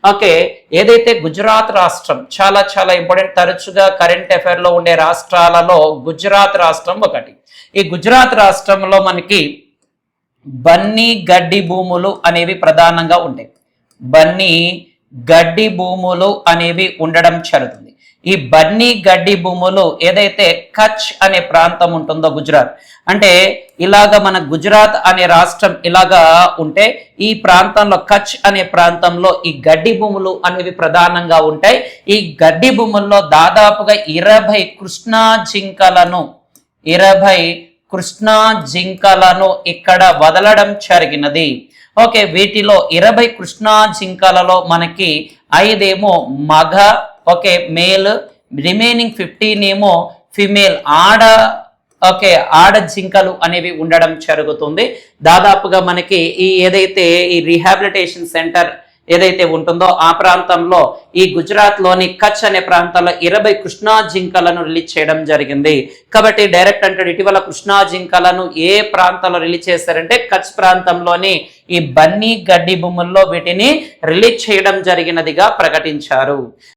Okay, ఏదైతే గుజరాత్ రాష్ట్రం చాలా చాలా ఇంపార్టెంట్, తరచుగా కరెంట్ అఫైర్ లో ఉండే రాష్ట్రాలలో గుజరాత్ రాష్ట్రం ఒకటి. ఈ గుజరాత్ రాష్ట్రంలో మనకి బన్నీ గడ్డి భూములు అనేవి ప్రధానంగా ఉంటాయి. బన్నీ గడ్డి భూములు అనేవి ఉండడం జరుగుతుంది. ఈ బన్నీ గడ్డి భూములు ఏదైతే కచ్ అనే ప్రాంతం ఉంటుందో గుజరాత్, అంటే ఇలాగ మన గుజరాత్ అనే రాష్ట్రం ఇలాగా ఉంటే ఈ ప్రాంతంలో కచ్ అనే ప్రాంతంలో ఈ గడ్డి భూములు అనేవి ప్రధానంగా ఉంటాయి. ఈ గడ్డి భూముల్లో దాదాపుగా 20 కృష్ణా జింకలను ఇక్కడ వదలడం జరిగినది. ఓకే, వీటిలో 20 కృష్ణా జింకలలో మనకి 5 ఏమో మగ, ఓకే మేల్, రిమైనింగ్ 15 ఏమో ఫిమేల్ ఆడ జింకలు అనేవి ఉండడం జరుగుతుంది. దాదాపుగా మనకి ఏదైతే ఈ రీహాబిలిటేషన్ సెంటర్ ఏదైతే ఉంటుందో ఆ ప్రాంతంలో ఈ గుజరాత్ లోని కచ్ అనే ప్రాంతంలో 20 కృష్ణా జింకలను రిలీజ్ చేయడం జరిగింది. కాబట్టి డైరెక్ట్ అంటే ఇటీవల కృష్ణా జింకలను ఏ ప్రాంతంలో రిలీజ్ చేశారంటే కచ్ ప్రాంతంలోని ఈ బన్నీ గడ్డి భూముల్లో వీటిని రిలీజ్ చేయడం జరిగినదిగా ప్రకటించారు.